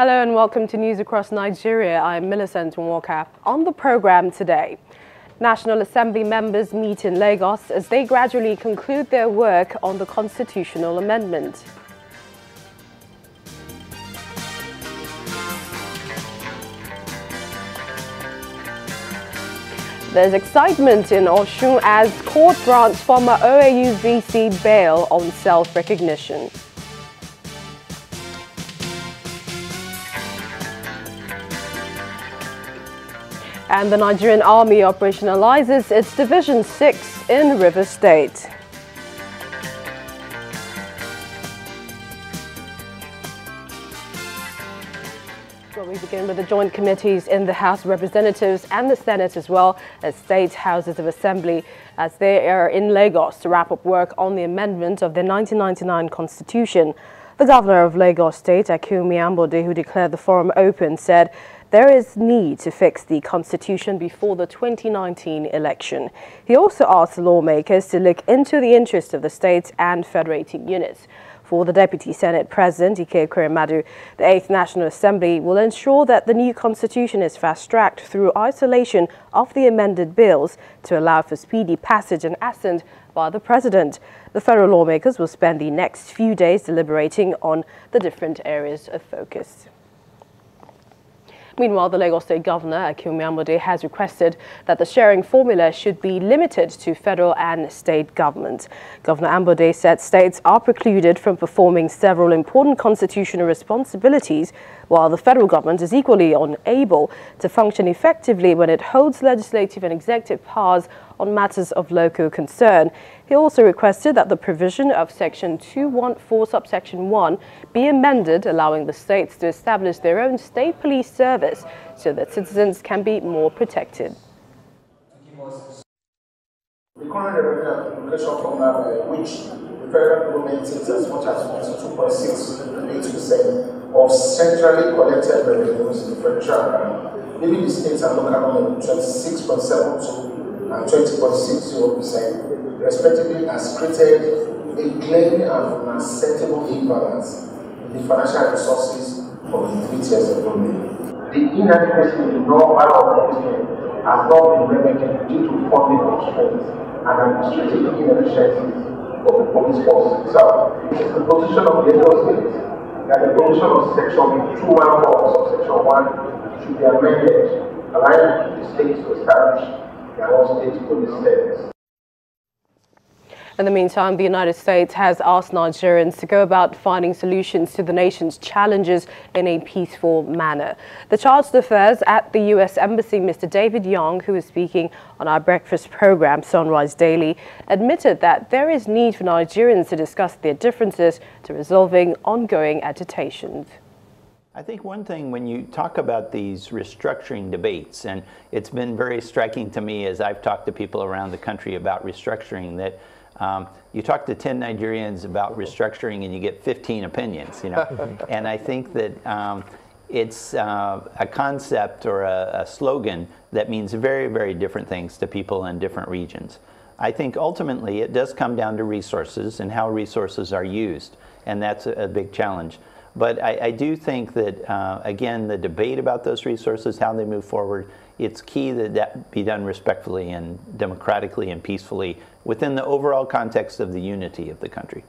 Hello and welcome to News Across Nigeria. I'm Millicent Walker. On the program today, National Assembly members meet in Lagos as they gradually conclude their work on the constitutional amendment. There's excitement in Osun as court grants former OAU VC bail on self-recognition. And the Nigerian Army operationalizes its Division 6 in Rivers State. Well, we begin with the joint committees in the House of Representatives and the Senate as well as state houses of assembly as they are in Lagos to wrap up work on the amendment of the 1999 Constitution. The governor of Lagos State, Akinwumi Ambode, who declared the forum open, said there is need to fix the constitution before the 2019 election. He also asked lawmakers to look into the interests of the states and federating units. For the Deputy Senate President, Ike Ekweremadu, the 8th National Assembly will ensure that the new constitution is fast-tracked through isolation of the amended bills to allow for speedy passage and assent by the President. The federal lawmakers will spend the next few days deliberating on the different areas of focus. Meanwhile, the Lagos State Governor, Akinwumi Ambode, has requested that the sharing formula should be limited to federal and state governments. Governor Ambode said states are precluded from performing several important constitutional responsibilities, while the federal government is equally unable to function effectively when it holds legislative and executive powers on matters of local concern. He also requested that the provision of Section 214, subsection 1 be amended, allowing the states to establish their own state police service so that citizens can be more protected. The current remuneration formula by which the federal government takes as much as 42.68% of centrally collected revenues in the federal government, leaving the states and local government 26.72 and 20.60%, respectively, has created a glaring and unacceptable imbalance in the financial resources of the 3 tiers of government. The inadequacy in normal organization has not been remedied due to funding constraints and administrative inefficiencies of the police force itself. It is the position of the Lagos State that the provision of Section 214 of Section 1 should be amended, allowing the states to establish their own state police service. In the meantime, the United States has asked Nigerians to go about finding solutions to the nation's challenges in a peaceful manner. The Chargé d'Affaires at the U.S. Embassy, Mr. David Young, who was speaking on our breakfast program, Sunrise Daily, admitted that there is need for Nigerians to discuss their differences to resolving ongoing agitations. I think one thing when you talk about these restructuring debates, and it's been very striking to me as I've talked to people around the country about restructuring, that you talk to 10 Nigerians about restructuring and you get 15 opinions, you know. And I think that it's a concept or a slogan that means very, very different things to people in different regions. I think ultimately it does come down to resources and how resources are used, and that's a big challenge. But I do think that, again, the debate about those resources, how they move forward, it's key that that be done respectfully and democratically and peacefully within the overall context of the unity of the country.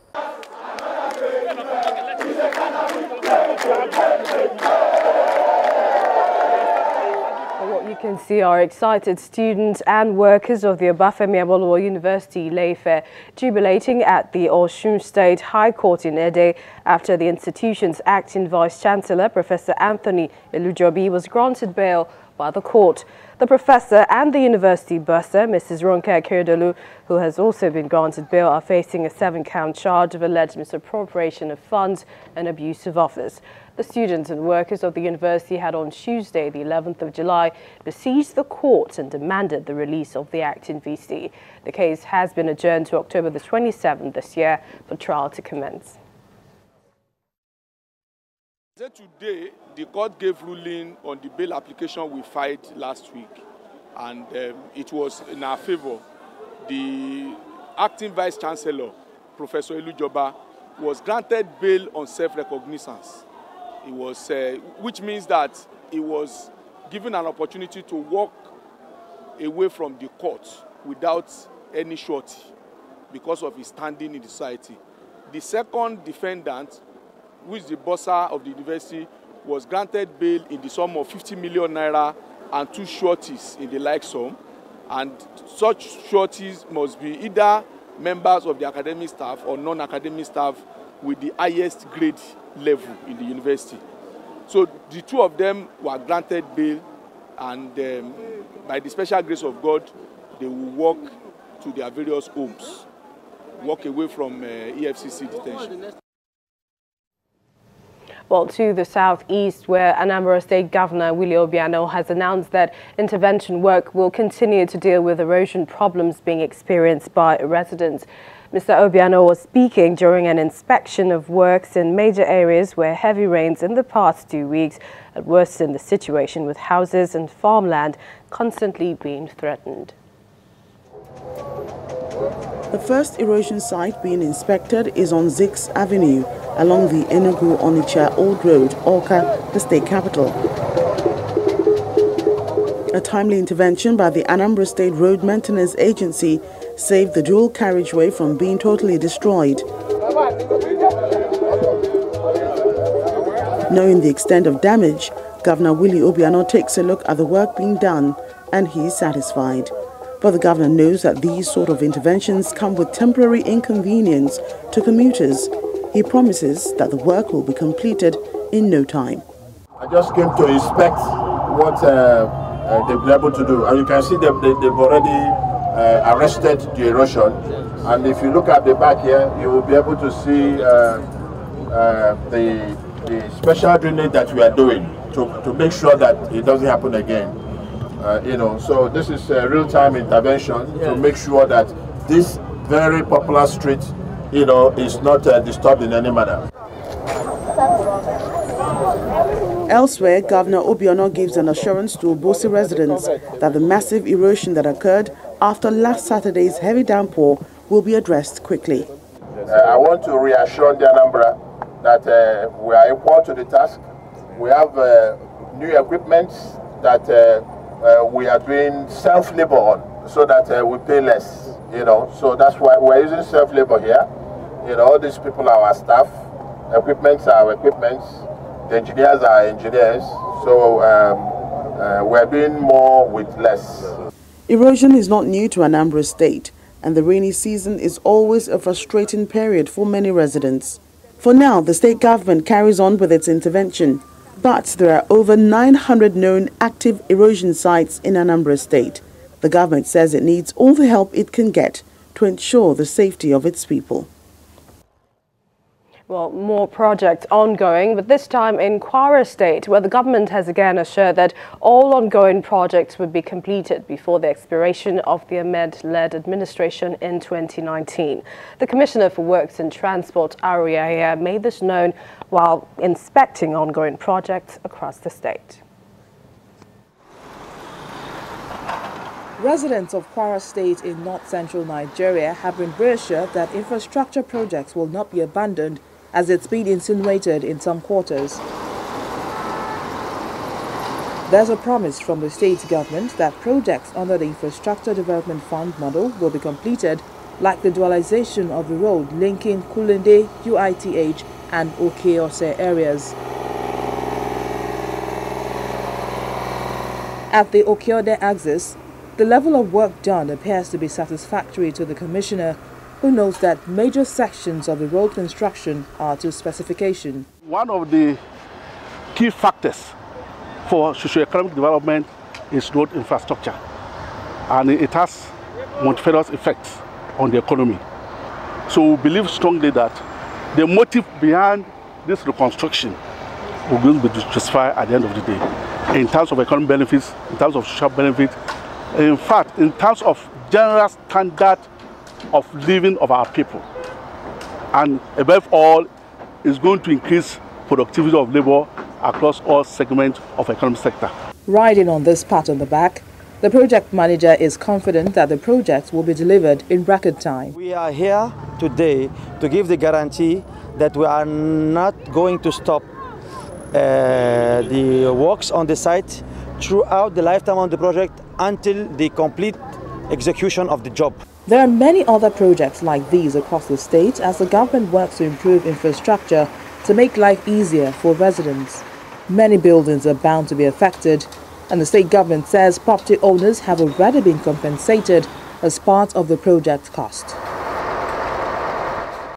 What you can see are excited students and workers of the Obafemi Awolowo University Ile-Ife jubilating at the Osun State High Court in Ede after the institution's acting Vice-Chancellor, Professor Anthony Elujobi, was granted bail by the court. The professor and the university bursar, Mrs. Ronke Akeredolu, who has also been granted bail, are facing a 7-count charge of alleged misappropriation of funds and abuse of office. The students and workers of the university had on Tuesday, the 11th of July, besieged the court and demanded the release of the acting VC. The case has been adjourned to October the 27th this year for trial to commence. Today, the court gave ruling on the bail application we filed last week, and it was in our favor. The acting Vice-Chancellor, Professor Elujoba, was granted bail on self-recognizance. It was, which means that he was given an opportunity to walk away from the court without any surety because of his standing in the society. The second defendant, who is the bursar of the university, was granted bail in the sum of 50 million naira and 2 sureties in the like sum. And such sureties must be either members of the academic staff or non-academic staff with the highest grade level in the university. So the 2 of them were granted bail, and by the special grace of God, they will walk to their various homes, walk away from EFCC detention. Well, to the southeast, where Anambra State Governor Willie Obiano has announced that intervention work will continue to deal with erosion problems being experienced by residents. Mr. Obiano was speaking during an inspection of works in major areas where heavy rains in the past 2 weeks had worsened the situation, with houses and farmland constantly being threatened. The first erosion site being inspected is on Zix Avenue along the Enugu-Onitsha Old Road, Awka, the state capital. A timely intervention by the Anambra State Road Maintenance Agency saved the dual carriageway from being totally destroyed. Knowing the extent of damage, Governor Willie Obiano takes a look at the work being done, and he is satisfied. But the governor knows that these sort of interventions come with temporary inconvenience to commuters. He promises that the work will be completed in no time. I just came to inspect what they've been able to do. And you can see they've already arrested the erosion. And if you look at the back here, you will be able to see the special drainage that we are doing to make sure that it doesn't happen again. So this is a real-time intervention to make sure that this very popular street, is not disturbed in any manner. Elsewhere, Governor Obiano gives an assurance to Obosi residents that the massive erosion that occurred after last Saturday's heavy downpour will be addressed quickly. I want to reassure the Anambra that we are equal to the task. We have new equipment that we are doing self-labor on, so that we pay less. So that's why we're using self-labor here. All these people are our staff, equipments are our equipments, the engineers are our engineers. So we're doing more with less. Erosion is not new to Anambra State, and the rainy season is always a frustrating period for many residents. For now, the state government carries on with its intervention, but there are over 900 known active erosion sites in Anambra State. The government says it needs all the help it can get to ensure the safety of its people. Well, more projects ongoing, but this time in Kwara State, where the government has again assured that all ongoing projects would be completed before the expiration of the Ahmed-led administration in 2019. The Commissioner for Works and Transport, Ariaya, made this known while inspecting ongoing projects across the state. Residents of Kwara State in north-central Nigeria have been reassured that infrastructure projects will not be abandoned, as it's been insinuated in some quarters. There's a promise from the state government that projects under the Infrastructure Development Fund model will be completed, like the dualization of the road linking Kulende, UITH and Okeose areas. At the Okeode axis, the level of work done appears to be satisfactory to the Commissioner, who notes that major sections of the road construction are to specification. One of the key factors for socio-economic development is road infrastructure, and it has multifarious effects on the economy. So we believe strongly that the motive behind this reconstruction will be justified at the end of the day, in terms of economic benefits, in terms of social benefits, in fact, in terms of general standard of living of our people. And above all, is going to increase productivity of labor across all segments of the economic sector. Riding on this part on the back, the project manager is confident that the project will be delivered in record time. We are here today to give the guarantee that we are not going to stop the works on the site throughout the lifetime of the project until the complete execution of the job. There are many other projects like these across the state as the government works to improve infrastructure to make life easier for residents. Many buildings are bound to be affected, and the state government says property owners have already been compensated as part of the project cost.